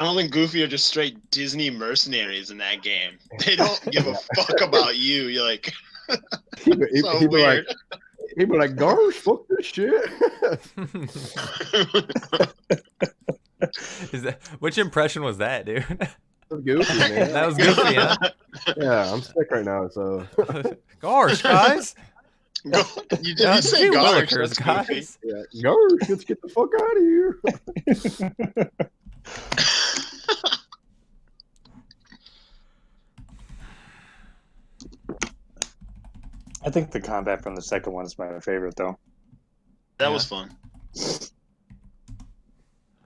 I don't think Goofy are just straight Disney mercenaries in that game. They don't give a fuck about you. You're like, so he'd be weird. Gosh, fuck this shit. Which impression was that, dude? Goofy, man. That was Goofy, huh? Yeah, I'm sick right now, so. Gosh, guys. You say gosh, Willikers, that's Goofy. guys. Yeah, gosh, let's get the fuck out of here. I think the combat from the second one is my favorite, though. That was fun.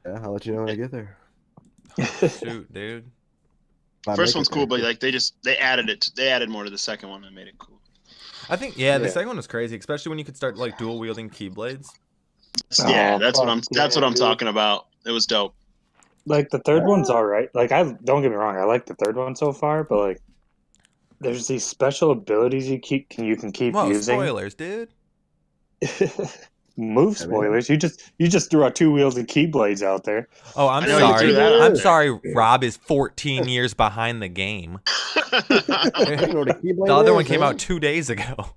Yeah, I'll let you know when I get there. Shoot, dude. First one's cool, but like they added more to the second one and made it cool. I think the second one was crazy, especially when you could start like dual wielding keyblades. Yeah, that's what I'm talking about. It was dope. Like the third one's all right. Like don't get me wrong, I like the third one so far, but like there's these special abilities you can keep using. Spoilers, dude. Move spoilers. You just threw out 2 wheels and keyblades out there. Oh, I'm sorry. I'm sorry. Rob is 14 years behind the game. The other one came out 2 days ago.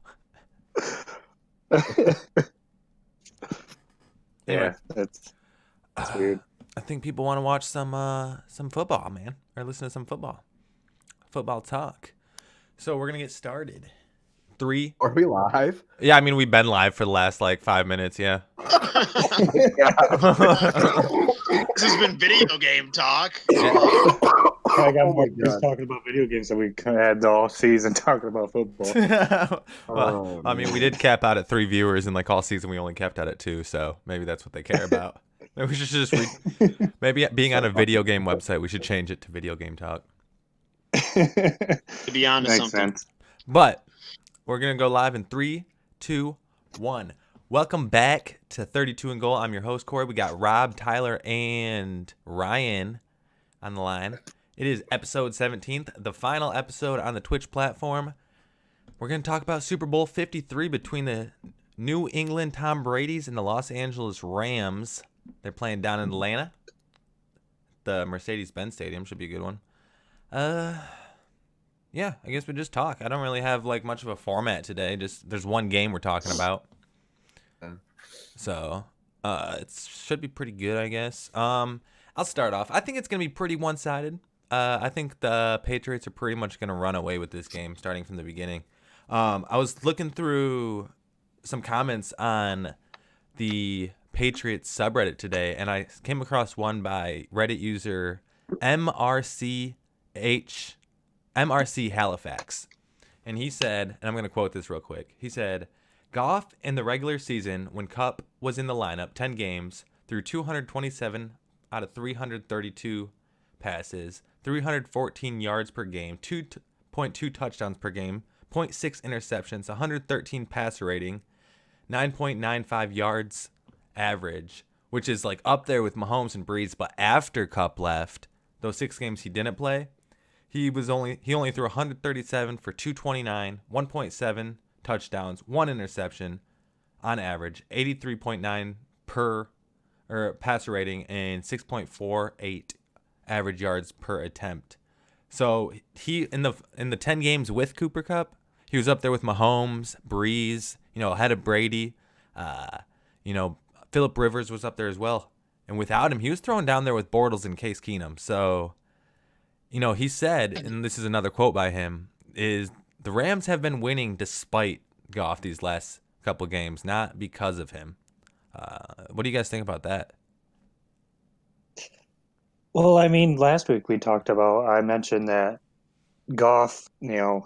Yeah, that's weird. I think people want to watch some football, man, or listen to some football talk. So we're gonna get started. 3. Are we live? Yeah, I mean we've been live for the last like 5 minutes. Yeah. This has been video game talk. I got more just talking about video games than we had all season talking about football. Well, I mean, we did cap out at 3 viewers, and like all season we only capped out at 2. So maybe that's what they care about. Maybe we should just maybe being on a video game website, we should change it to video game talk. To be honest, Makes sense. But we're gonna go live in 3, 2, 1. Welcome back to 32 and Goal. I'm your host Corey. We got Rob, Tyler, and Ryan on the line. It is episode 17th, the final episode on the Twitch platform. We're gonna talk about Super Bowl 53 between the New England Tom Brady's and the Los Angeles Rams. They're playing down in Atlanta. The Mercedes-Benz Stadium should be a good one. Yeah, I guess we just talk. I don't really have like much of a format today. Just there's one game we're talking about. So, it should be pretty good, I guess. I'll start off. I think it's going to be pretty one-sided. I think the Patriots are pretty much going to run away with this game starting from the beginning. I was looking through some comments on the Patriots subreddit today, and I came across one by Reddit user MRC Halifax. And he said, and I'm going to quote this real quick. He said, Goff in the regular season, when Kupp was in the lineup, 10 games, threw 227 out of 332 passes, 314 yards per game, 2.2 touchdowns per game, 0.6 interceptions, 113 passer rating, 9.95 yards average, which is like up there with Mahomes and Breeze. But after Kupp left, those 6 games he didn't play, he only threw 137 for 229, 1.7 touchdowns, 1 interception on average, 83.9 per passer rating, and 6.48 average yards per attempt. So he in the 10 games with Cooper Kupp, he was up there with Mahomes, Breeze, ahead of Brady. Phillip Rivers was up there as well. And without him, he was thrown down there with Bortles and Case Keenum. So, he said, and this is another quote by him, is the Rams have been winning despite Goff these last couple games, not because of him. What do you guys think about that? Well, I mean, last week I mentioned that Goff,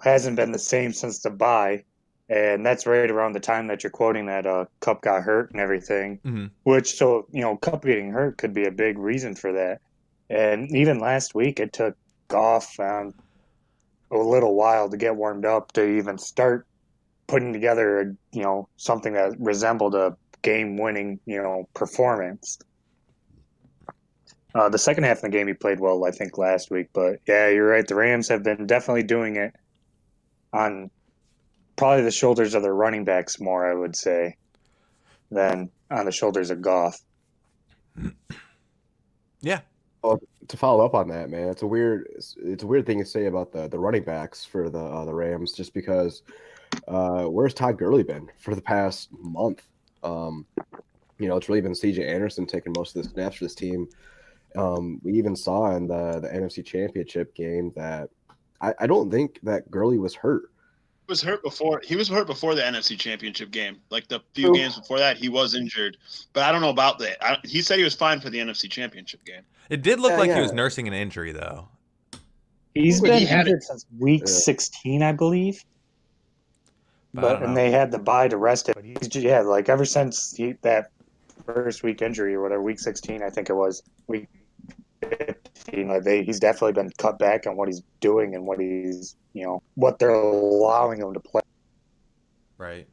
hasn't been the same since the bye, and that's right around the time that you're quoting that Kupp got hurt and everything. Mm-hmm. Which, Kupp getting hurt could be a big reason for that. And even last week, it took Goff a little while to get warmed up to even start putting together, something that resembled a game-winning, performance. The second half of the game he played well, I think, last week. But, yeah, you're right. The Rams have been definitely doing it on probably the shoulders of their running backs more, I would say, than on the shoulders of Goff. Yeah, Oh, to follow up on that, man, it's a weird thing to say about the running backs for the Rams, just because where's Todd Gurley been for the past month? Um, it's really been C.J. Anderson taking most of the snaps for this team. We even saw in the NFC Championship game that I don't think that Gurley was hurt. Was hurt before. He was hurt before the NFC Championship game. Like the few True. games before that, he was injured. But I don't know about that. He said he was fine for the NFC Championship game. It did look like he Yeah. was nursing an injury, though. He's But been he had injured it. since week Yeah. 16, I believe. But I don't But and know. they had the bye to rest it. But like ever since that first week injury or whatever, week 16, I think it was, week 15, like he's definitely been cut back on what he's doing and what he's, what they're allowing him to play. Right.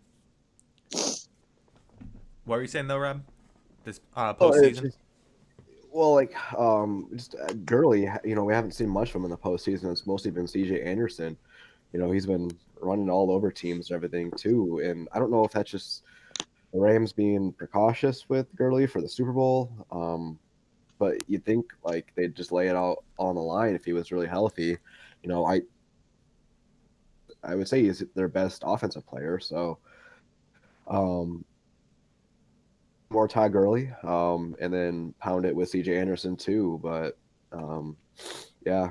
What were you saying though, Rob? This Oh, it's postseason? just, well, like just Gurley, we haven't seen much from him in the postseason. It's mostly been C.J. Anderson. He's been running all over teams and everything too. And I don't know if that's just the Rams being precautious with Gurley for the Super Bowl. But you'd think like they'd just lay it out on the line if he was really healthy. I would say he's their best offensive player. So more Todd Gurley, and then pound it with C.J. Anderson too. But yeah,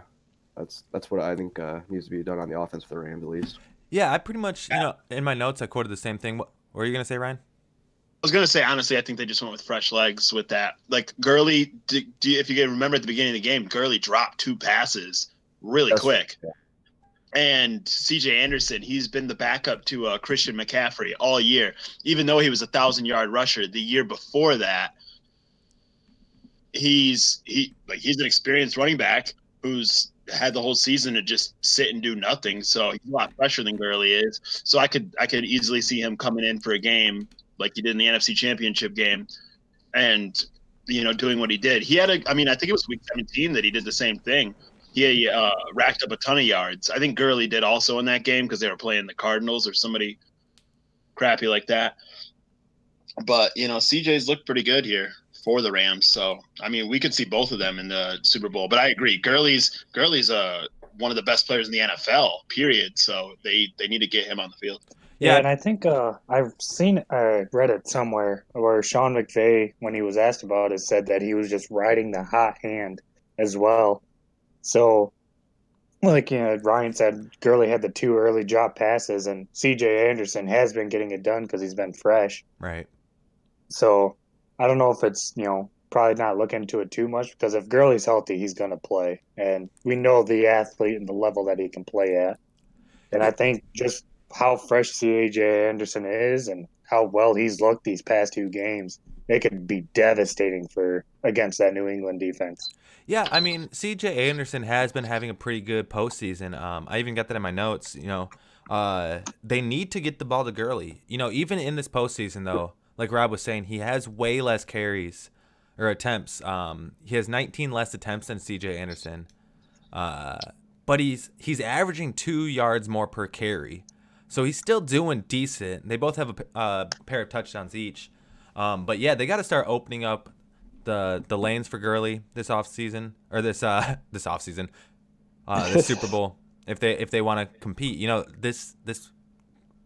that's what I think needs to be done on the offense for the Rams at least. Yeah, I pretty much, in my notes, I quoted the same thing. What were you going to say, Ryan? I was gonna say honestly, I think they just went with fresh legs with that. Like Gurley, if you can remember at the beginning of the game, Gurley dropped 2 passes really quick. Yeah. And C.J. Anderson, he's been the backup to Christian McCaffrey all year. Even though he was a 1,000-yard rusher the year before that, he's an experienced running back who's had the whole season to just sit and do nothing. So he's a lot fresher than Gurley is. So I could easily see him coming in for a game like he did in the NFC Championship game, and doing what he did. He had I think it was week 17 that he did the same thing. He racked up a ton of yards. I think Gurley did also in that game because they were playing the Cardinals or somebody crappy like that. But CJ's looked pretty good here for the Rams. So we could see both of them in the Super Bowl. But I agree, Gurley's one of the best players in the NFL. Period. So they need to get him on the field. Yeah, and I think I read it somewhere where Sean McVay, when he was asked about it, said that he was just riding the hot hand as well. So, like Ryan said, Gurley had the 2 early drop passes, and C.J. Anderson has been getting it done because he's been fresh. Right. So, I don't know if it's probably not looking into it too much, because if Gurley's healthy, he's going to play, and we know the athlete and the level that he can play at. And I think just how fresh C.J. Anderson is and how well he's looked these past 2 games, it could be devastating against that New England defense. Yeah, C.J. Anderson has been having a pretty good postseason. I even got that in my notes. They need to get the ball to Gurley. Even in this postseason, though, like Rob was saying, he has way less carries or attempts. He has 19 less attempts than C.J. Anderson. But he's averaging 2 yards more per carry. So he's still doing decent. They both have a pair of touchdowns each. But yeah, they got to start opening up the lanes for Gurley this offseason or this offseason, this Super Bowl if they want to compete. This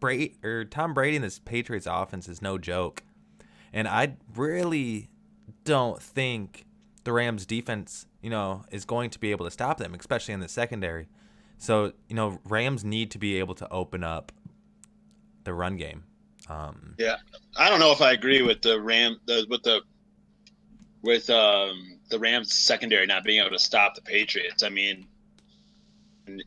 Tom Brady and this Patriots offense is no joke, and I really don't think the Rams defense is going to be able to stop them, especially in the secondary. So, Rams need to be able to open up the run game. Yeah, I don't know if I agree with the Rams secondary not being able to stop the Patriots.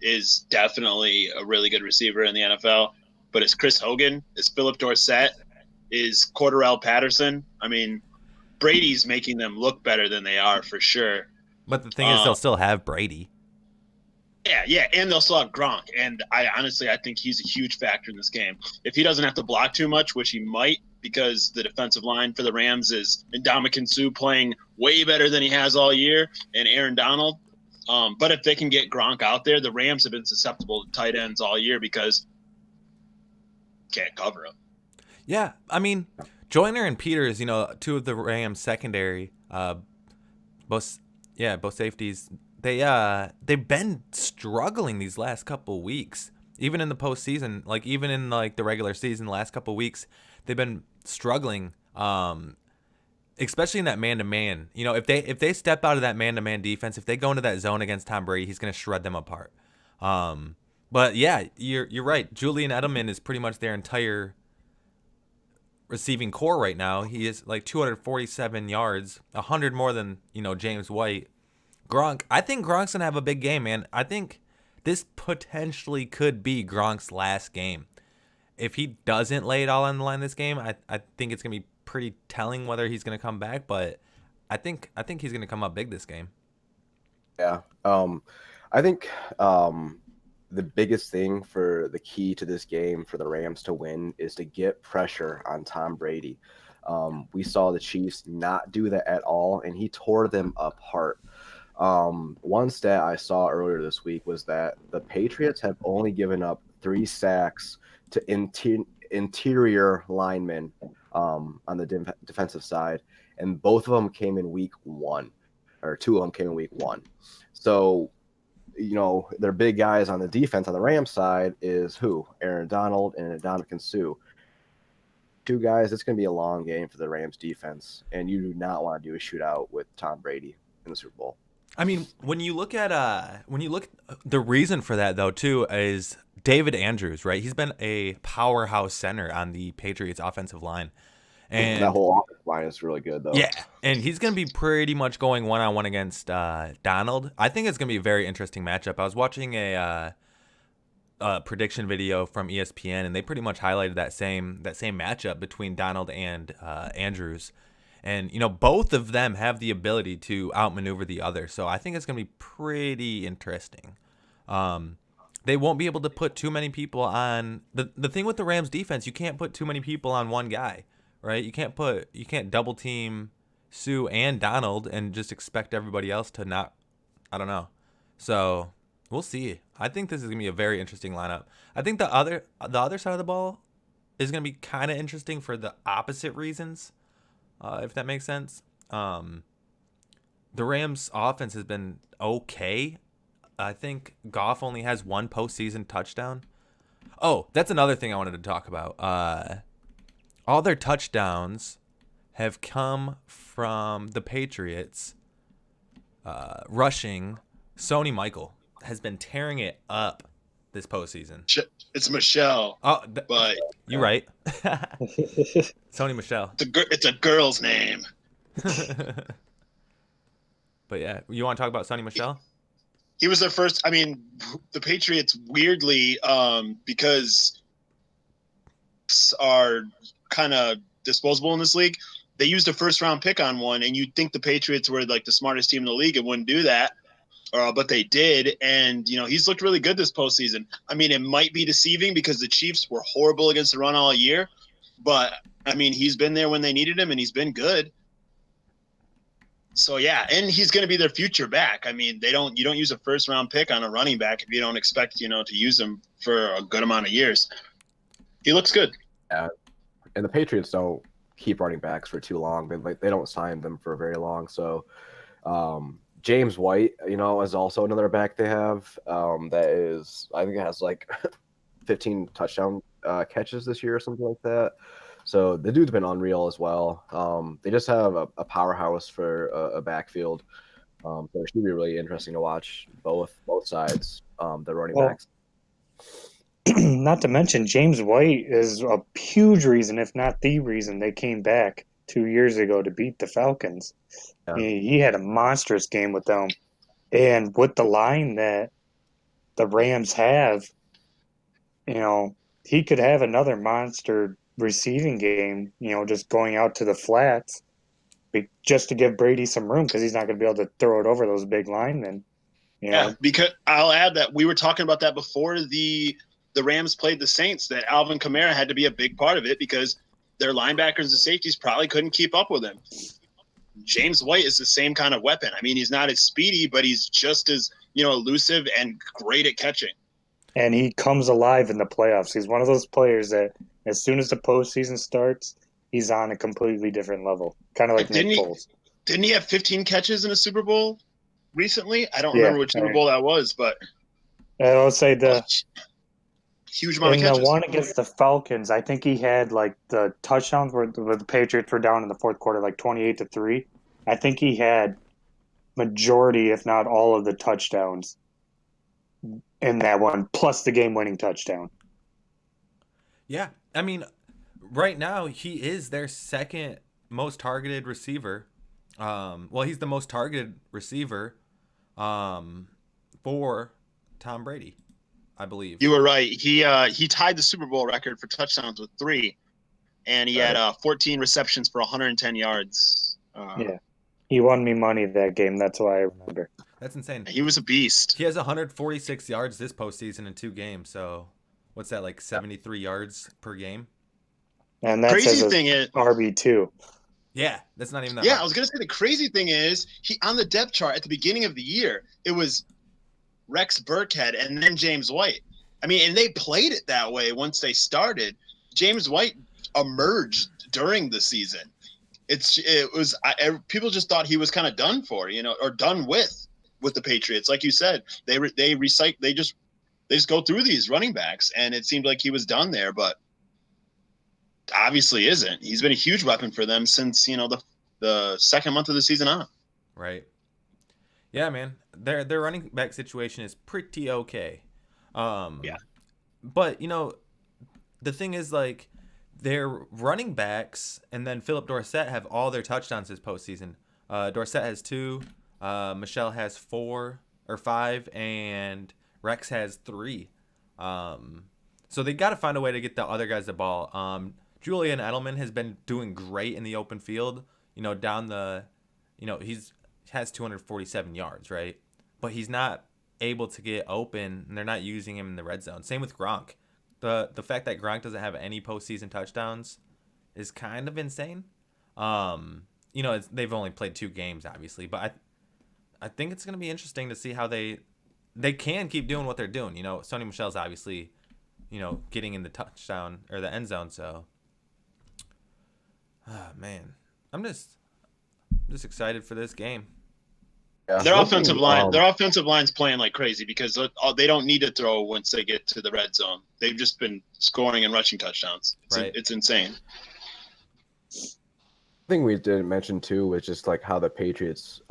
Is definitely a really good receiver in the NFL. But is Chris Hogan? Is Philip Dorsett? Is Cordarrelle Patterson? Brady's making them look better than they are for sure. But the thing is, they'll still have Brady. Yeah, and they'll still have Gronk. And I think he's a huge factor in this game. If he doesn't have to block too much, which he might, because the defensive line for the Rams is Ndamukong Suh playing way better than he has all year, and Aaron Donald. But if they can get Gronk out there, the Rams have been susceptible to tight ends all year because can't cover him. Yeah, Joyner and Peters, 2 of the Rams secondary, both Yeah, both safeties. They've been struggling these last couple weeks. Even in the postseason, like even in like the regular season, the last couple weeks, they've been struggling. Especially in that man-to-man. You know, if they step out of that man-to-man defense, if they go into that zone against Tom Brady, he's going to shred them apart. But yeah, you're right. Julian Edelman is pretty much their entire receiving core right now. He is like 247 yards, 100 more than, James White. Gronk, I think Gronk's going to have a big game, man. I think this potentially could be Gronk's last game. If he doesn't lay it all on the line this game, I think it's going to be pretty telling whether he's going to come back, but I think he's going to come up big this game. Yeah. I think the biggest thing for the key to this game for the Rams to win is to get pressure on Tom Brady. We saw the Chiefs not do that at all, and he tore them apart. One stat I saw earlier this week was that the Patriots have only given up 3 sacks to interior linemen on the defensive side, and both of them came in week 1, or 2 of them came in week 1. So, their big guys on the defense on the Rams side is who? Aaron Donald and Ndamukong Suh. 2 guys. It's going to be a long game for the Rams defense, and you do not want to do a shootout with Tom Brady in the Super Bowl. I mean, when you look at the reason for that though too is David Andrews, right? He's been a powerhouse center on the Patriots offensive line. And that whole offensive line is really good, though. Yeah, and he's going to be pretty much going one-on-one against Donald. I think it's going to be a very interesting matchup. I was watching a prediction video from ESPN, and they pretty much highlighted that same matchup between Donald and Andrews. And, both of them have the ability to outmaneuver the other. So I think it's going to be pretty interesting. They won't be able to put too many people on. The thing with the Rams defense, you can't put too many people on one guy. Right, you can't double team Sue and Donald and just expect everybody else to not. I don't know. So we'll see. I think this is gonna be a very interesting lineup. I think the other side of the ball is gonna be kind of interesting for the opposite reasons, if that makes sense. The Rams' offense has been okay. I think Goff only has 1 postseason touchdown. Oh, that's another thing I wanted to talk about. All their touchdowns have come from the Patriots rushing. Sony Michael has been tearing it up this postseason. It's Michelle. Oh, but you're right. Sony Michelle. It's a girl's name. But yeah, you want to talk about Sony Michelle? He was their first. I mean, the Patriots weirdly, because are kind of disposable in this league. They used a first-round pick on one, and you'd think the Patriots were like the smartest team in the league and wouldn't do that, but they did. And he's looked really good this postseason. I mean, it might be deceiving because the Chiefs were horrible against the run all year, but I mean, he's been there when they needed him, and he's been good. So yeah, and he's going to be their future back. I mean, you don't use a first-round pick on a running back if you don't expect to use him for a good amount of years. He looks good. Yeah. And the Patriots don't keep running backs for too long. They don't sign them for very long. So James White, is also another back they have that is, I think it has like 15 touchdown catches this year or something like that. So the dude's been unreal as well. They just have a powerhouse for a backfield. So it should be really interesting to watch both sides, the running backs. Not to mention, James White is a huge reason, if not the reason, they came back 2 years ago to beat the Falcons. Yeah. He had a monstrous game with them. And with the line that the Rams have, he could have another monster receiving game, just going out to the flats just to give Brady some room because he's not going to be able to throw it over those big linemen. Yeah, because I'll add that we were talking about that before the Rams played the Saints, that Alvin Kamara had to be a big part of it because their linebackers and safeties probably couldn't keep up with him. James White is the same kind of weapon. I mean, he's not as speedy, but he's just as, elusive and great at catching. And he comes alive in the playoffs. He's one of those players that as soon as the postseason starts, he's on a completely different level, kind of like Nick Foles. Didn't he have 15 catches in a Super Bowl? recently. I don't Yeah, remember which Super Bowl that was, but I'll say the huge amount of in the catches. one against the Falcons, I think he had like the touchdowns where the Patriots were down in the fourth quarter, like 28-3. I think he had majority, if not all, of the touchdowns in that one, plus the game-winning touchdown. Yeah, I mean, right now he is their second most targeted receiver. Well, he's the most targeted receiver for Tom Brady, I believe. You were right. He tied the Super Bowl record for touchdowns with 3, and he had 14 receptions for 110 yards. Yeah, he won me money that game. That's why I remember. That's insane. He was a beast. He has 146 yards this postseason in 2 games. So, what's that, like 73 yards per game? And that's Crazy thing is RB2. Yeah, that's not even that. Yeah, hard. I was gonna say the crazy thing is he on the depth chart at the beginning of the year it was Rex Burkhead and then James White. I mean, and they played it that way once they started. James White emerged during the season. People just thought he was kind of done for, or done with the Patriots. Like you said, they just go through these running backs, and it seemed like he was done there, but obviously isn't. He's been a huge weapon for them since the second month of the season on. Right. Yeah, man. Their running back situation is pretty okay. Yeah. But the thing is, like, their running backs and then Philip Dorsett have all their touchdowns this postseason. Dorsett has 2, Michelle has 4 or 5, and Rex has 3. So they got to find a way to get the other guys the ball. Julian Edelman has been doing great in the open field. Down the, has 247 yards, right? But he's not able to get open, and they're not using him in the red zone. Same with Gronk. The fact that Gronk doesn't have any postseason touchdowns is kind of insane. They've only played 2 games, obviously, but I think it's going to be interesting to see how they can keep doing what they're doing. Sony Michel's obviously, getting in the touchdown or the end zone. So, man, I'm just excited for this game. Yeah, their offensive line's playing like crazy because they don't need to throw once they get to the red zone. They've just been scoring and rushing touchdowns. It's insane. thing we didn't mention too was just like how the Patriots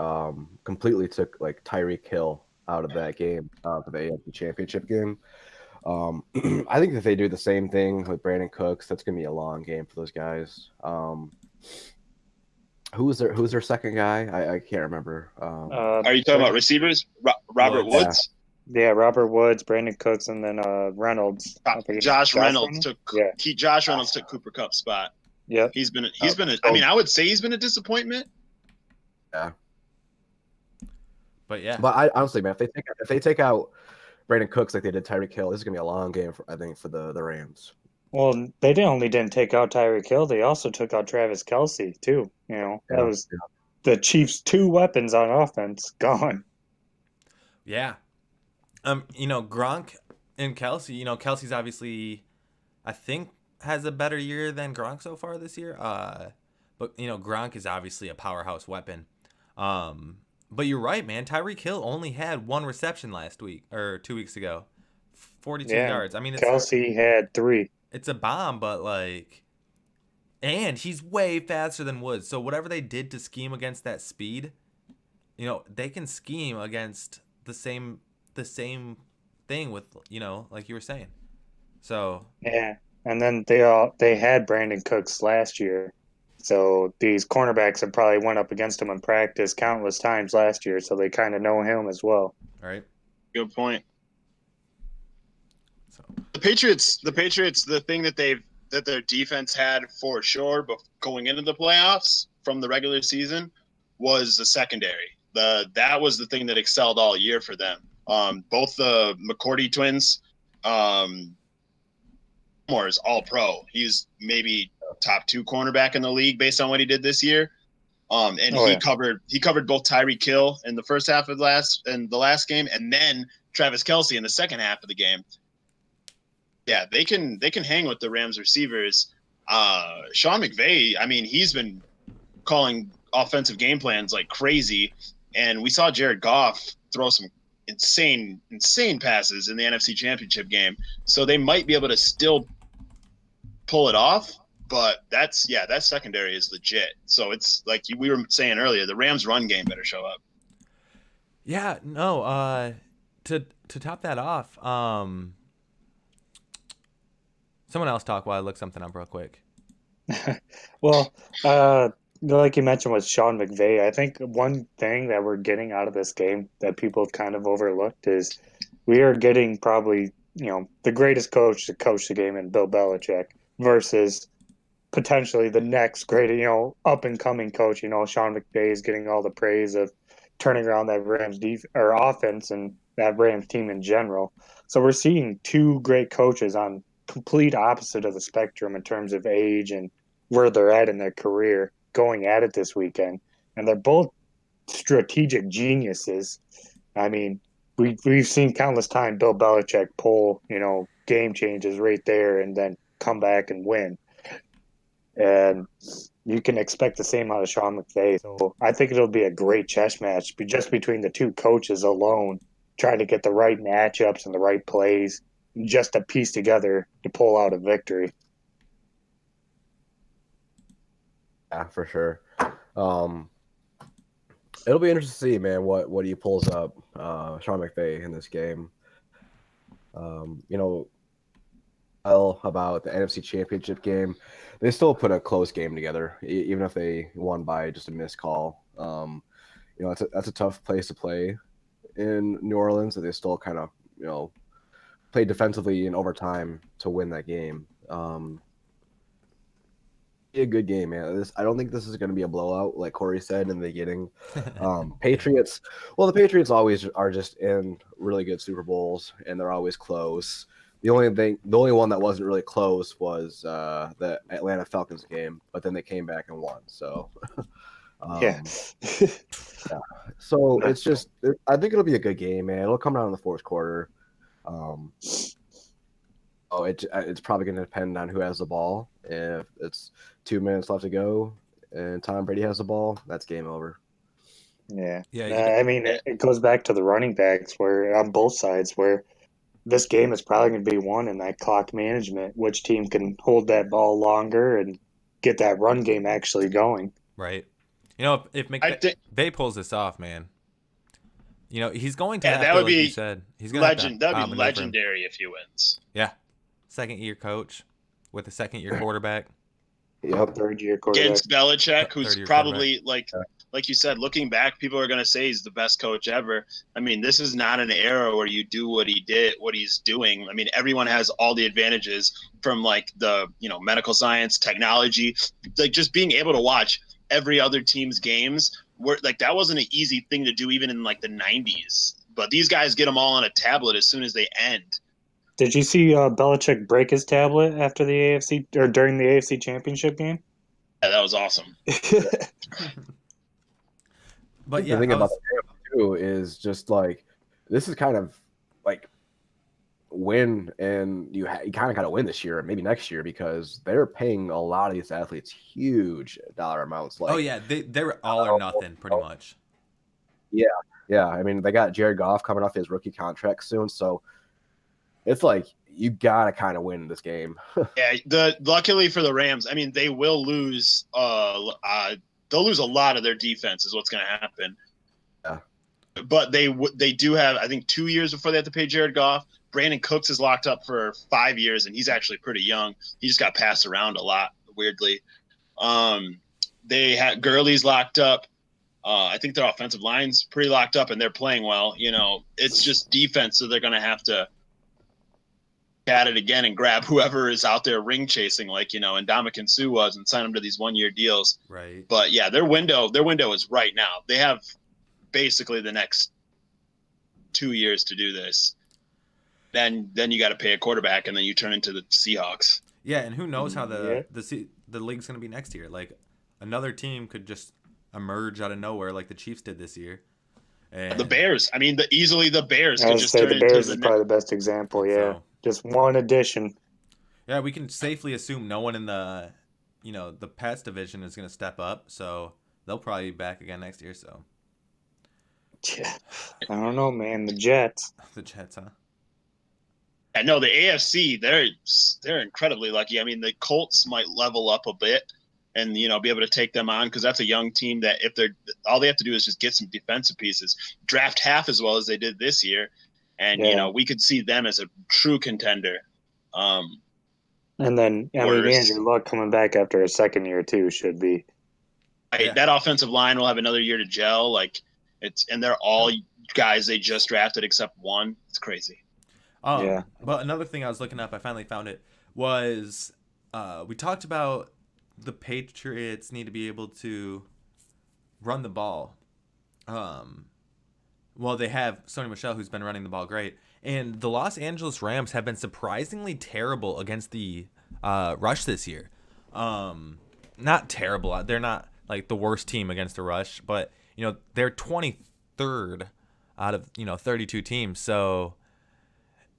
completely took like Tyreek Hill out of that game for the AFC Championship game. I think if they do the same thing with Brandon Cooks, that's gonna be a long game for those guys. Who's their second guy? I can't remember. Are you talking about receivers? Robert Woods? Yeah, Robert Woods, Brandon Cooks, and then Reynolds. Josh Reynolds took Cooper Kupp's spot. Yeah, he's been I would say he's been a disappointment. Yeah, but I honestly, man, if they take out Brandon Cooks like they did Tyreek Hill, this is gonna be a long game for the Rams. Well, they didn't take out Tyreek Hill. They also took out Travis Kelce too. That was the Chiefs' 2 weapons on offense gone. Yeah. Gronk and Kelce. Kelce's obviously, I think, has a better year than Gronk so far this year. But Gronk is obviously a powerhouse weapon. But you're right, man. Tyreek Hill only had 1 reception last week or 2 weeks ago, 42 yards. I mean, Kelce had 3. It's a bomb, but and he's way faster than Woods. So whatever they did to scheme against that speed, they can scheme against the same thing with, like you were saying. So yeah, and then they had Brandon Cooks last year, so these cornerbacks have probably went up against him in practice countless times last year, so they kind of know him as well. All right. Good point. So the Patriots, the thing that their defense had for sure, but going into the playoffs from the regular season was the secondary. That was the thing that excelled all year for them. Both the McCourty twins, Moore is all pro. He's maybe top 2 cornerback in the league based on what he did this year. He covered both Tyreek Hill in the first half of the last game, and then Travis Kelce in the second half of the game. Yeah, they can hang with the Rams receivers. Sean McVay, I mean, he's been calling offensive game plans like crazy. And we saw Jared Goff throw some insane passes in the NFC Championship game. So they might be able to still pull it off. But that secondary is legit. So it's like we were saying earlier, the Rams' run game better show up. Yeah, no. To top that off, someone else talk while I look something up real quick. Well, like you mentioned with Sean McVay, I think one thing that we're getting out of this game that people have kind of overlooked is we are getting probably, the greatest coach to coach the game in Bill Belichick versus potentially the next great, up and coming coach. Sean McVay is getting all the praise of turning around that Rams or offense and that Rams team in general. So we're seeing two great coaches on complete opposite of the spectrum in terms of age and where they're at in their career going at it this weekend. And they're both strategic geniuses. I mean, we've seen countless times Bill Belichick pull, game changes right there and then come back and win. And you can expect the same out of Sean McVay. So I think it'll be a great chess match just between the two coaches alone, trying to get the right matchups and the right plays just to piece together to pull out a victory. Yeah, for sure. It'll be interesting to see, man, what he pulls up, Sean McVay in this game. About the NFC Championship game, they still put a close game together, even if they won by just a missed call. That's a tough place to play in New Orleans, and they still kind of, played defensively in overtime to win that game. Be a good game, man. I don't think this is going to be a blowout, like Corey said in the beginning. Patriots, well, the Patriots always are just in really good Super Bowls, and they're always close. The only one that wasn't really close was the Atlanta Falcons game, but then they came back and won. So, Yeah. So it's just, I think it'll be a good game, man. It'll come down in the fourth quarter. It's probably going to depend on who has the ball. If it's 2 minutes left to go and Tom Brady has the ball, that's game over. Yeah. I mean, it goes back to the running backs where on both sides where this game is probably going to be won in that clock management. Which team can hold that ball longer and get that run game actually going? Right. If McVay pulls this off, man, he's going to have that to, would like be you said, he's going to that'd be legendary if he wins. Yeah. Second-year coach with a second-year quarterback. Yep. Third-year quarterback. Against Belichick, who's probably, like you said, looking back, people are going to say he's the best coach ever. I mean, this is not an era where you do what he's doing. I mean, everyone has all the advantages from, like, the, medical science, technology, like just being able to watch every other team's games. Where, like, that wasn't an easy thing to do even in, like, the 90s. But these guys get them all on a tablet as soon as they end. Did you see Belichick break his tablet after the AFC or during the AFC Championship game? Yeah, that was awesome. But the thing about the game too is just like this is kind of like win, and you kind of got to win this year, maybe next year, because they're paying a lot of these athletes huge dollar amounts. Like, they're all or nothing pretty much. Yeah. I mean, they got Jared Goff coming off his rookie contract soon, so it's like you gotta kind of win this game. Yeah, luckily for the Rams, I mean, they will lose. They'll lose a lot of their defense, is what's going to happen. Yeah. But they do have, I think, 2 years before they have to pay Jared Goff. Brandon Cooks is locked up for 5 years, and he's actually pretty young. He just got passed around a lot, weirdly. They had Gurley's locked up. I think their offensive line's pretty locked up, and they're playing well. It's just defense, so they're going to have to at it again and grab whoever is out there ring chasing, like, and Ndamukong Suh was, and sign them to these 1-year deals. Right. But yeah, their window is right now. They have basically the next 2 years to do this. Then you got to pay a quarterback, and then you turn into the Seahawks. Yeah, and who knows how the league's going to be next year? Like, another team could just emerge out of nowhere, like the Chiefs did this year. And the Bears. I mean, easily the Bears could just turn the Bears is probably the best example. Yeah, just one addition. Yeah, we can safely assume no one in the Pats division is going to step up, so they'll probably be back again next year. So I don't know, man. The Jets. The Jets, huh? I know the AFC, they're incredibly lucky. I mean, the Colts might level up a bit and be able to take them on because that's a young team that if they're all they have to do is just get some defensive pieces, draft half as well as they did this year, and we could see them as a true contender. And then Andrew Luck coming back after a second year too should be. That offensive line will have another year to gel. And they're all guys they just drafted except one. It's crazy. But another thing I was looking up, I finally found it, was we talked about the Patriots need to be able to run the ball. Well, they have Sony Michel, who's been running the ball great. And the Los Angeles Rams have been surprisingly terrible against the rush this year. Not terrible. They're not like the worst team against the rush, but, they're 23rd out of, 32 teams. So...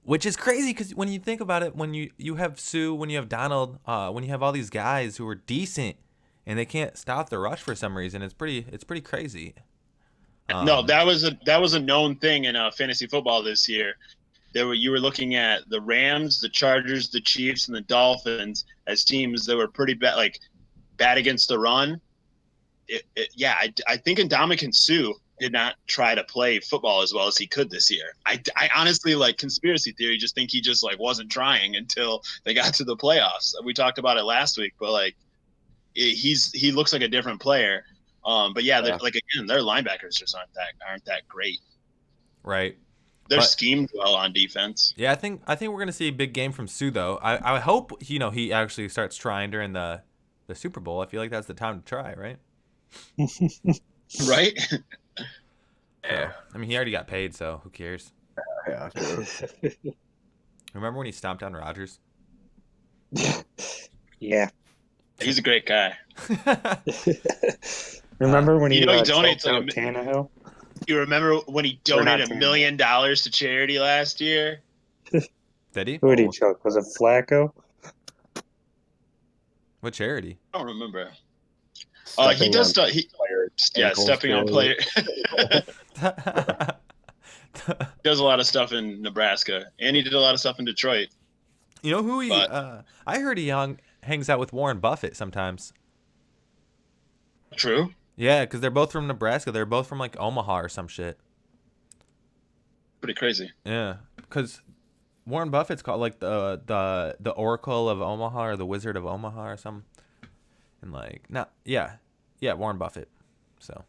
Which is crazy because when you think about it, when you have Sue, when you have Donald, when you have all these guys who are decent and they can't stop the rush for some reason, it's pretty crazy. No, that was a known thing in fantasy football this year. You were looking at the Rams, the Chargers, the Chiefs, and the Dolphins as teams that were pretty bad against the run. I think Ndamukong Suh did not try to play football as well as he could this year. I honestly, conspiracy theory, just think he just wasn't trying until they got to the playoffs. We talked about it last week, but he looks like a different player. But again, their linebackers just aren't that great. Right. They're schemed well on defense. Yeah, I think we're gonna see a big game from Sue though. I hope he actually starts trying during the Super Bowl. I feel like that's the time to try, right? Right. Yeah. I mean, he already got paid, so who cares? Yeah. Remember when he stomped on Rodgers? Yeah. He's a great guy. Remember when he donated to Tannehill? You remember when he donated $1 million to charity last year? Did he? Who did he choke? Was it Flacco? What charity? I don't remember. He does stuff. Stepping on player. Does a lot of stuff in Nebraska, and he did a lot of stuff in Detroit. You know who he? I heard he hangs out with Warren Buffett sometimes. True. Yeah, because they're both from Nebraska. They're both from Omaha or some shit. Pretty crazy. Yeah, because Warren Buffett's called the Oracle of Omaha or the Wizard of Omaha or something. And Warren Buffett. So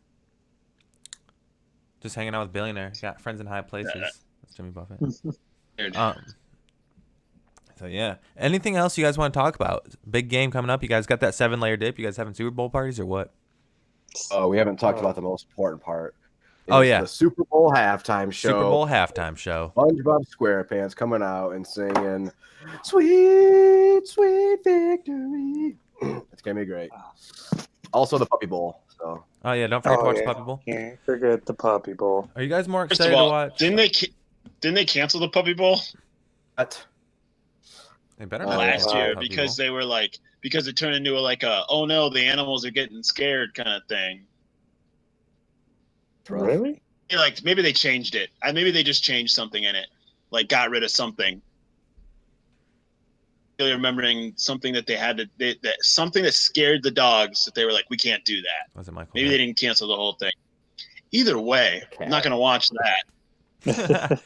just hanging out with billionaires. Got friends in high places. That's Jimmy Buffett. So yeah. Anything else you guys want to talk about? Big game coming up. You guys got that 7-layer dip? You guys having Super Bowl parties or what? We haven't talked about the most important part. The Super Bowl halftime show. Super Bowl halftime show. SpongeBob SquarePants coming out and singing "Sweet, Sweet Victory." It's gonna be great. Also, the Puppy Bowl. So. Oh yeah, don't forget to watch the Puppy Bowl. Can't forget the Puppy Bowl. Are you guys more excited to watch? Didn't they cancel the Puppy Bowl? What? They better last year because they were because it turned into oh no, the animals are getting scared kind of thing. Really? Maybe they changed it. Maybe they just changed something in it, got rid of something. Really remembering something that they had to something that scared the dogs that they were we can't do that. Was it Michael? Maybe they didn't cancel the whole thing. Either way, I'm not gonna watch that.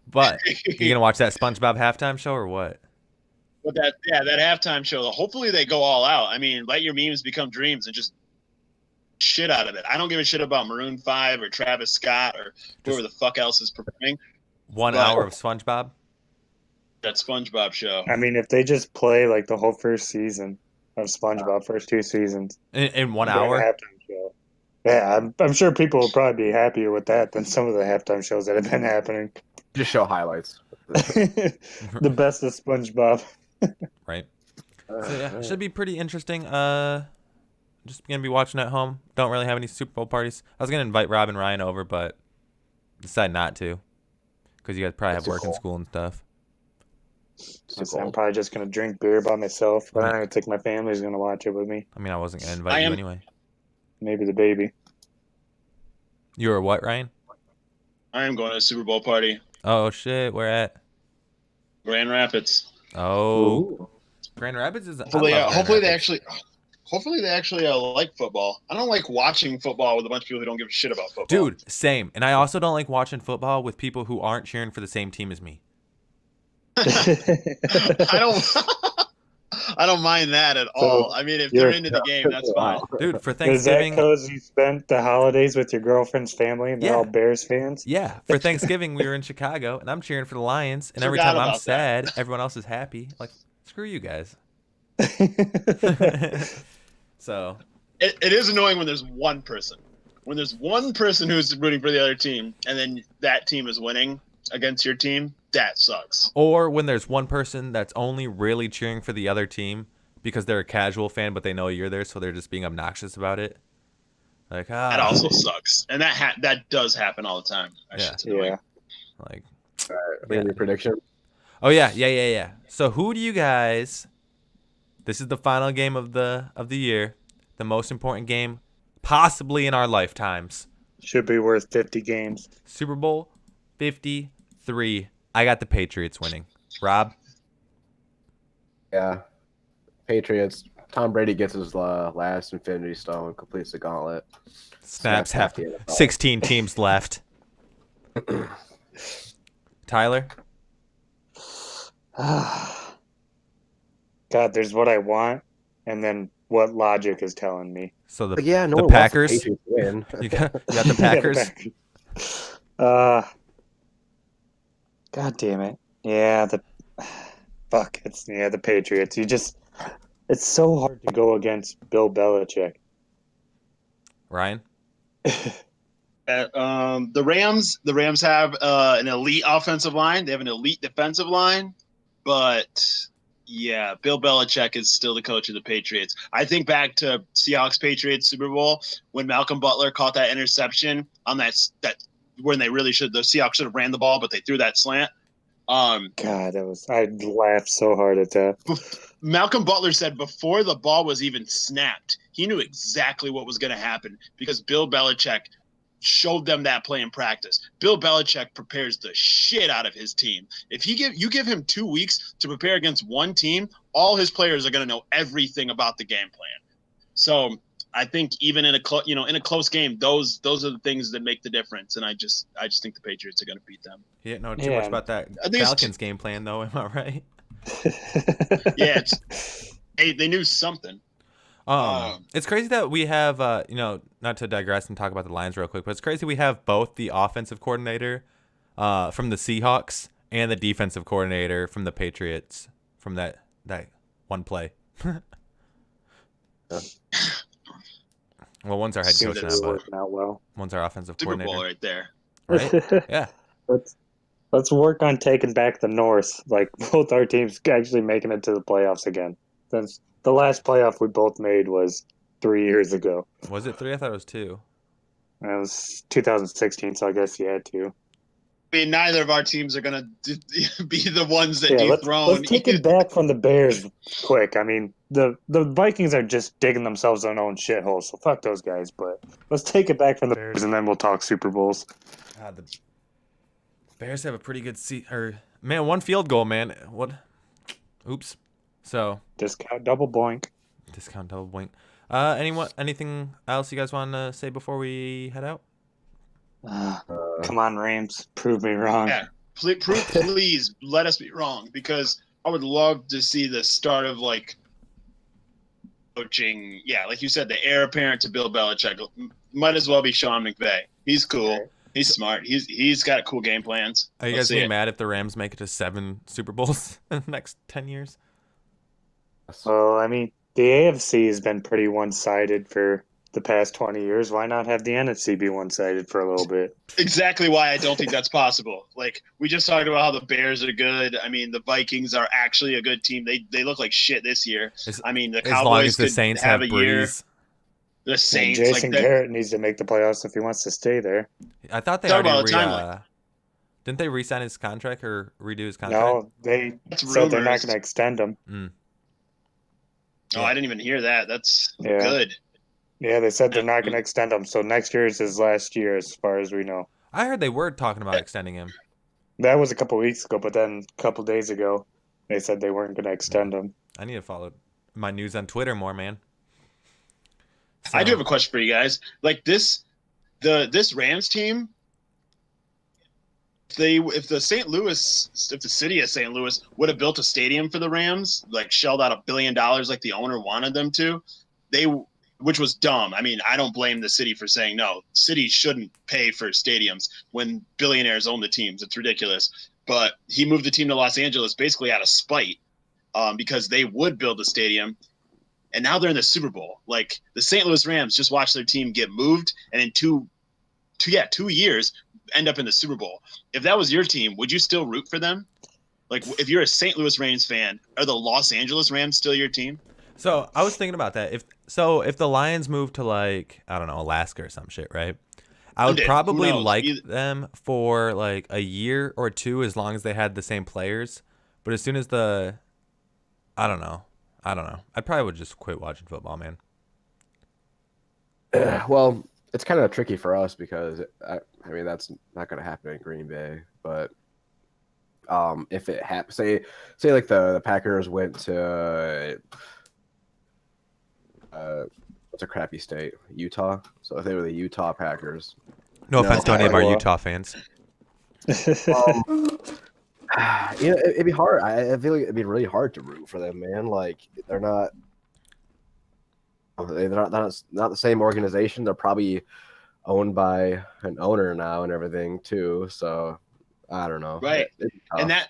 But you gonna watch that SpongeBob halftime show or what? But that halftime show. Hopefully they go all out. I mean, let your memes become dreams and just shit out of it. I don't give a shit about Maroon 5 or Travis Scott or whoever the fuck else is performing. 1 hour of SpongeBob. That SpongeBob show. I mean, if they just play the whole first season of SpongeBob, first 2 seasons in 1 hour. Halftime show. Yeah, I'm sure people will probably be happier with that than some of the halftime shows that have been happening. Just show highlights. The best of SpongeBob. Right. So yeah, it should be pretty interesting. Just gonna be watching at home. Don't really have any Super Bowl parties. I was gonna invite Rob and Ryan over, but decided not to because you guys probably have work and school and stuff. I'm probably just gonna drink beer by myself, but I'm gonna think my family's gonna watch it with me. I mean, I wasn't gonna invite you anyway. Maybe the baby. You were what, Ryan? I am going to a Super Bowl party. Oh shit, where at? Grand Rapids. Oh, Ooh. Grand Rapids is. I Hopefully, love Grand hopefully they Rapids. actually. Hopefully they actually like football. I don't like watching football with a bunch of people who don't give a shit about football. Dude, same. And I also don't like watching football with people who aren't cheering for the same team as me. I don't. I don't mind that at all. I mean, if they're into the game, that's fine. Dude, for Is that Thanksgiving, because you spent the holidays with your girlfriend's family and they're Yeah. all Bears fans? yeah, for Thanksgiving we were in Chicago and I'm cheering for the Lions, and every Forgot time I'm about that. sad, everyone else is happy. Like, screw you guys. So, It is annoying when there's one person. When there's one person who's rooting for the other team, and then that team is winning against your team, that sucks. or when there's one person that's only really cheering for the other team because they're a casual fan, but they know you're there, so they're just being obnoxious about it. Like, That also sucks, and that does happen all the time. That Yeah. shit's annoying. like, Maybe prediction. oh yeah. So who do you guys? This is the final game of the year, the most important game possibly in our lifetimes. Should be worth 50 games. Super Bowl 53. I got the Patriots winning. Rob? Yeah. Patriots. Tom Brady gets his last Infinity Stone, completes the gauntlet. Snaps half. the NFL. 16 teams left. Tyler? God, there's what I want, and then what logic is telling me. So But yeah, no the one wants Packers? the Patriots to win. You got the Packers? Yeah, the Packers. God damn it. Yeah, the Patriots. It's so hard to go against Bill Belichick. Ryan? The Rams have an elite offensive line. They have an elite defensive line, but yeah, Bill Belichick is still the coach of the Patriots. I think back to Seahawks Patriots Super Bowl when Malcolm Butler caught that interception on that when they really should. The Seahawks should have ran the ball, but they threw that slant. God, I laughed so hard at that. Malcolm Butler said before the ball was even snapped, he knew exactly what was going to happen because Bill Belichick showed them that play in practice. Bill Belichick prepares the shit out of his team. If you give him 2 weeks to prepare against one team, all his players are going to know everything about the game plan. So I think even in a close game, those are the things that make the difference. And I just think the Patriots are going to beat them. You didn't know too much about that I think Falcons game plan, though. Am I right? Yeah, they knew something. It's crazy that we have, not to digress and talk about the Lions real quick, but it's crazy we have both the offensive coordinator from the Seahawks and the defensive coordinator from the Patriots from that one play. Well, one's our head coach now, but working out well. one's our offensive Super coordinator. Bowl right there. Right? Yeah. Let's work on taking back the North. Like both our teams actually making it to the playoffs again. Since the last playoff we both made was 3 years ago. Was it 3? I thought it was 2. And it was 2016, so I guess you had to. I mean, neither of our teams are going to be the ones that Yeah, dethrone. let's take it back from the Bears quick. I mean, the Vikings are just digging themselves their own shithole, so fuck those guys. But let's take it back from the Bears, and then we'll talk Super Bowls. The Bears have a pretty good one field goal, man. What? Oops. So Discount double boink. discount double blink. Anything else you guys want to say before we head out? Come on, Rams, prove me wrong. Yeah, please let us be wrong, because I would love to see the start of like coaching. Yeah, like you said, the heir apparent to Bill Belichick might as well be Sean McVay. He's cool. He's smart. He's got cool game plans. Are you guys getting mad if the Rams make it to 7 Super Bowls in the next 10 years? Well, I mean, the AFC has been pretty one-sided for the past 20 years. Why not have the NFC be one-sided for a little bit? Exactly why I don't think that's possible. Like, we just talked about how the Bears are good. I mean, the Vikings are actually a good team. They look like shit this year. I mean, the Cowboys as long as the could Saints have a year. Breeze. The Saints, and Jason like Garrett needs to make the playoffs if he wants to stay there. I thought they Talk already about a timeline. didn't they re-sign his contract or redo his contract? No, they That's said they're not rumors. going to extend him. Oh, I didn't even hear that. That's Yeah. good. Yeah, they said they're not going to extend him. So next year is his last year, as far as we know. I heard they were talking about extending him. That was a couple weeks ago, but then a couple days ago, they said they weren't going to extend him. I need to follow my news on Twitter more, man. So, I do have a question for you guys. Like this Rams team, if the city of St. Louis would have built a stadium for the Rams, like shelled out $1 billion like the owner wanted them to, which was dumb. I mean, I don't blame the city for saying no. Cities shouldn't pay for stadiums when billionaires own the teams. It's ridiculous. But he moved the team to Los Angeles basically out of spite, because they would build a stadium. And now they're in the Super Bowl. Like the St. Louis Rams just watched their team get moved, and in 2 years end up in the Super Bowl. If that was your team, would you still root for them? Like if you're a St. Louis Rams fan, are the Los Angeles Rams still your team? So I was thinking about that. If the Lions moved to like, I don't know, Alaska or some shit, right? I would probably like them for like a year or two as long as they had the same players. But as soon as I don't know. I probably would just quit watching football, man. Well, it's kind of tricky for us because I mean that's not going to happen in Green Bay. But if it happens, say like the Packers went to what's a crappy state, Utah. So if they were the Utah Packers. No offense to any of our Utah fans. It'd be hard. I feel like it'd be really hard to root for them, man. Like they're not the same organization. They're probably owned by an owner now and everything too. So I don't know. Right. And that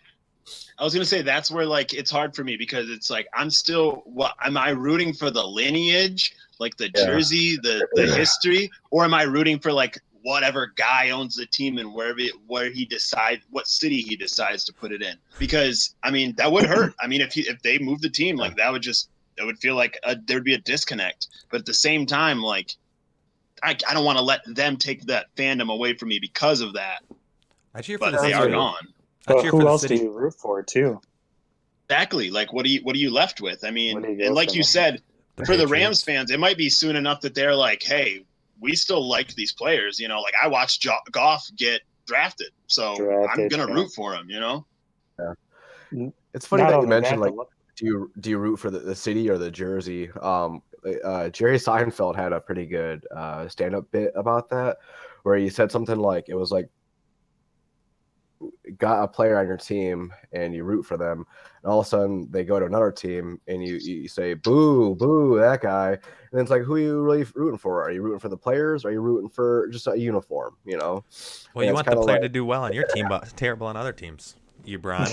I was gonna say that's where like it's hard for me because it's like I'm still am I rooting for the lineage, like the jersey, the history, or am I rooting for like whatever guy owns the team and what city he decides to put it in? Because I mean that would hurt. I mean if they move the team, like it would feel like there'd be a disconnect. But at the same time, like I don't want to let them take that fandom away from me because of that. I cheer for but they are gone. But who else do you root for too? Exactly. Like what are you left with? I mean, and like you said, for the Rams fans, it might be soon enough that they're like, hey, we still like these players, like I watched Goff get drafted, so I'm gonna root for him, Yeah. It's funny that you mentioned like, do you root for the city or the jersey? Jerry Seinfeld had a pretty good stand-up bit about that, where he said something like it was like, got a player on your team and you root for them, and all of a sudden they go to another team and you say boo that guy, and then it's like, who are you really rooting for? Are you rooting for the players, or are you rooting for just a uniform? Well, you want the player to do well on your team but terrible on other teams, Brian.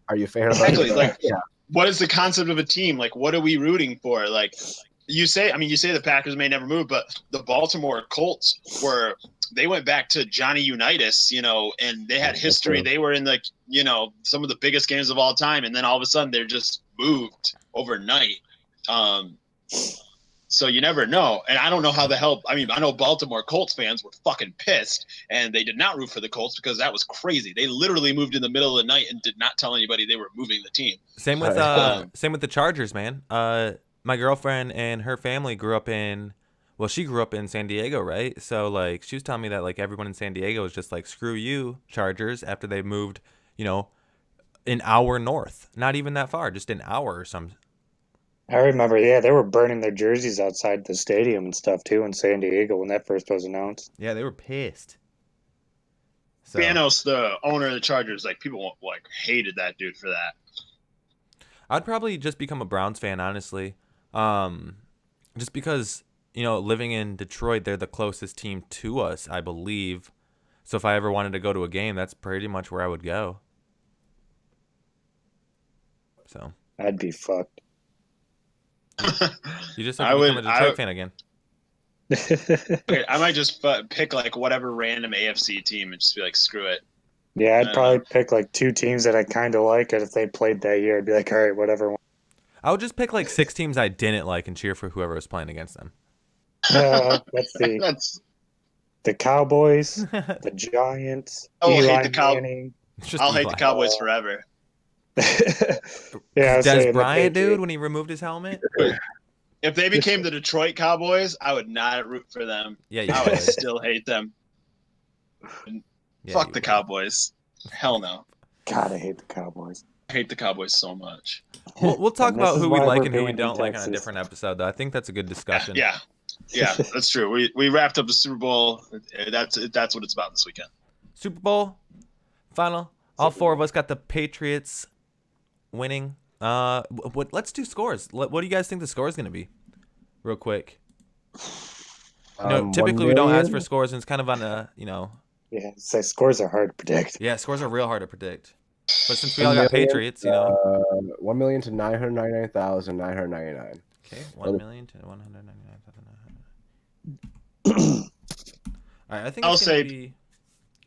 Are you a fan of that? What is the concept of a team? Like what are we rooting for? Like you say the Packers may never move, but the Baltimore Colts they went back to Johnny Unitas, and they had history. They were in some of the biggest games of all time. And then all of a sudden they're just moved overnight. So you never know. And I don't know how the hell, I know Baltimore Colts fans were fucking pissed and they did not root for the Colts because that was crazy. They literally moved in the middle of the night and did not tell anybody they were moving the team. Same with the Chargers, man. My girlfriend and her family grew up in San Diego, right? So, like, she was telling me that, like, everyone in San Diego was just like, screw you, Chargers, after they moved, an hour north. Not even that far, just an hour or something. I remember, they were burning their jerseys outside the stadium and stuff, too, in San Diego when that first was announced. Yeah, they were pissed. So, Thanos, the owner of the Chargers, like, people, like, hated that dude for that. I'd probably just become a Browns fan, honestly. Just because... living in Detroit, they're the closest team to us, I believe. So if I ever wanted to go to a game, that's pretty much where I would go. So I'd be fucked. You just have to become a Detroit fan again. Okay, I might just pick like whatever random AFC team and just be like, screw it. Yeah, I'd probably pick like two teams that I kind of like, and if they played that year, I'd be like, all right, whatever. I would just pick like 6 teams I didn't like and cheer for whoever was playing against them. Let's see. The Cowboys, the Giants. I'll hate the Cowboys. I'll hate the Cowboys forever. Des Bryant, dude, when he removed his helmet. If they became the Detroit Cowboys, I would not root for them. Yeah, I would still hate them. Yeah, Fuck you the will. Cowboys. Hell no. God, I hate the Cowboys. I hate the Cowboys so much. We'll talk And this about is who we why like we're and who we banned in don't like on a Texas. different episode, though. I think that's a good discussion. Yeah, that's true. We wrapped up the Super Bowl. That's what it's about this weekend. Super Bowl final. All four of us got the Patriots winning. Let's do scores. What do you guys think the score is going to be? Real quick. Typically we don't ask for scores, and it's kind of on a, Yeah, so scores are hard to predict. Yeah, scores are real hard to predict. But since we all got Patriots, 1,000,000 to 999,999. Okay, 1,000,000 to 199,999. All right, I think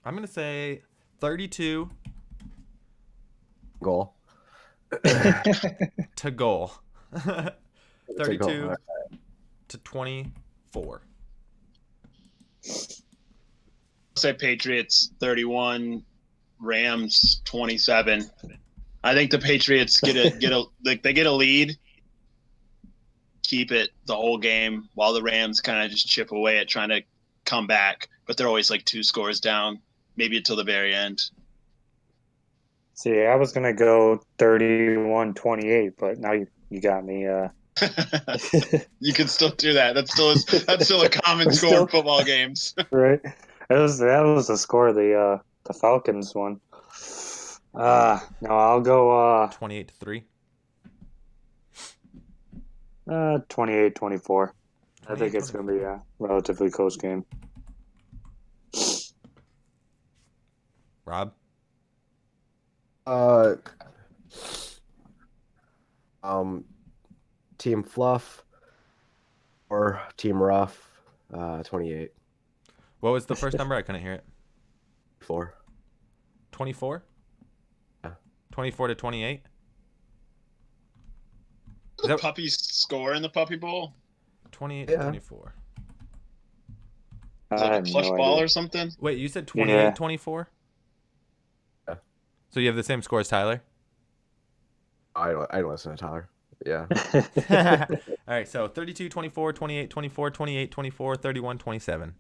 I'm gonna say 32 goal. to goal. 32 Right. to 24. I'll say Patriots 31, Rams 27. I think the Patriots get a lead, keep it the whole game, while the Rams kind of just chip away at trying to come back, but they're always like 2 scores down, maybe until the very end. See, I was gonna go 31-28, but now you got me. You can still do that. That's still a common score in football games. Right. That was the score the Falcons won. No, I'll go 28 to 3. 28-24. I think it's going to be a relatively close game. Rob? Team Fluff or Team Rough, 28. What was the first number? I couldn't hear it. 4. 24? Yeah. 24 to 28? Does the Puppies score in the Puppy Bowl? 28 to 24. Is it like a plush ball or something? Wait, you said 28, 24? Yeah. So you have the same score as Tyler? I don't listen to Tyler. Yeah. All right, so 32, 24, 28, 24, 28, 24, 31, 27.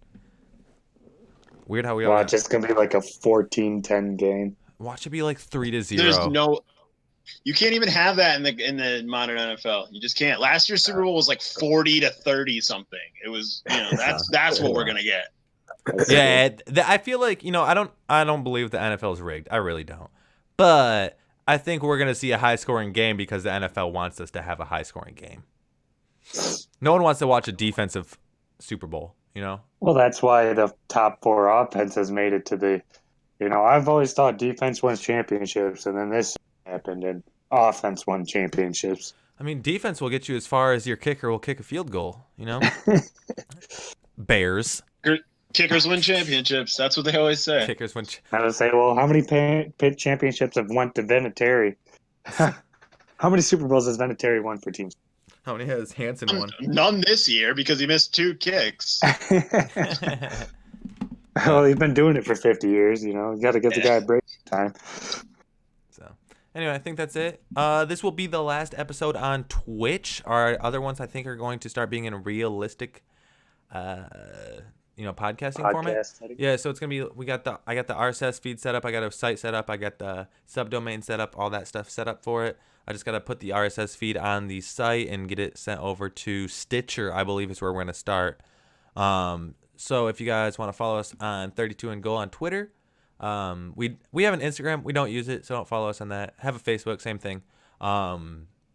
Weird how we all Watch, it's going to be like a 14-10 game. Watch it be like 3-0. There's you can't even have that in the modern NFL. You just can't. Last year's Super Bowl was like 40 to 30 something. It was, that's what we're going to get. Yeah, I feel like, I don't believe the NFL is rigged. I really don't. But I think we're going to see a high-scoring game because the NFL wants us to have a high-scoring game. No one wants to watch a defensive Super Bowl, Well, that's why the top 4 offenses made it to the, I've always thought defense wins championships, and then this happened, and offense won championships. I mean, defense will get you as far as your kicker will kick a field goal, Bears. Kickers win championships. That's what they always say. Kickers win. I would say, well, how many championships have went to Vinatieri? How many Super Bowls has Vinatieri won for teams? How many has Hansen won? None this year because he missed 2 kicks. Well, he's been doing it for 50 years. You got to get the guy a break time. So, anyway, I think that's it. This will be the last episode on Twitch. Our other ones, I think, are going to start being in a realistic, podcasting format. Setting. Yeah, so it's gonna be. I got the RSS feed set up. I got a site set up. I got the subdomain set up. All that stuff set up for it. I just gotta put the RSS feed on the site and get it sent over to Stitcher. I believe is where we're gonna start. So if you guys want to follow us on 32andGoal on Twitter, we have an Instagram. We don't use it, so don't follow us on that. Have a Facebook, same thing.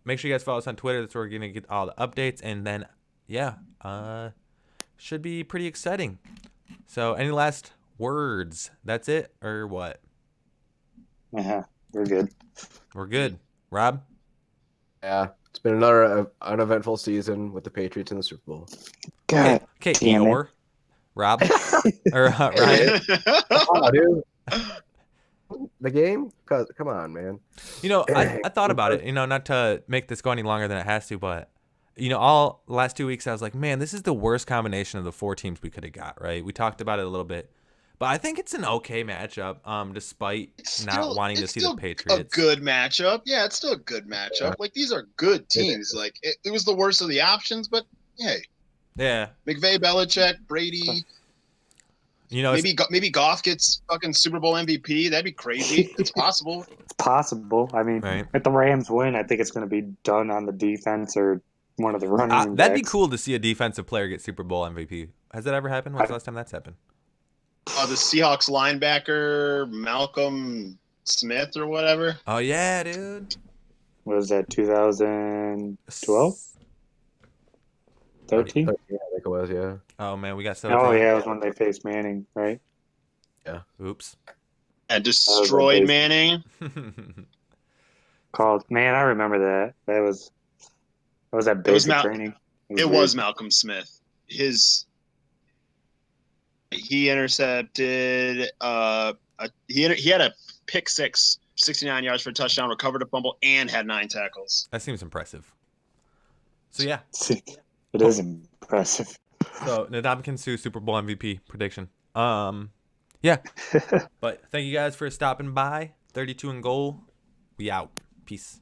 Make sure you guys follow us on Twitter. That's where we're gonna get all the updates, and then should be pretty exciting. So any last words? That's it, or what? We're good. We're good. Rob? Yeah. It's been another uneventful season with the Patriots in the Super Bowl. God. Okay, damn it. Eeyore. Rob? Or Ryan? Oh, dude. The game? Come on, man. I thought about it, not to make this go any longer than it has to, but all last 2 weeks I was like, man, this is the worst combination of the 4 teams we could have got, right? We talked about it a little bit. But I think it's an okay matchup, despite not wanting to see the Patriots. A good matchup. Yeah, it's still a good matchup. Yeah. Like, these are good teams. Like, it was the worst of the options, but hey. Yeah. McVay, Belichick, Brady. You know, maybe Goff gets fucking Super Bowl MVP. That'd be crazy. It's possible. It's possible. I mean, right? if the Rams win, I think it's going to be done on the defense or one of the running backs. That'd be cool to see a defensive player get Super Bowl MVP. Has that ever happened? When's the last time that's happened? The Seahawks linebacker Malcolm Smith or whatever. Oh yeah, dude. What was that, 2012? 13? Yeah, I think it was. Yeah. Oh man, we got so. Oh, yeah, it was when they faced Manning, right? Yeah. Oops. And destroyed Manning. Called, man, I remember that. That was that basic training. It was Malcolm Smith. He intercepted. He had a pick six, 69 yards for a touchdown, recovered a fumble, and had 9 tackles. That seems impressive. So yeah, it is impressive. so Ndamukong Suh Super Bowl MVP prediction. Yeah. But thank you guys for stopping by. 32 and goal. We out. Peace.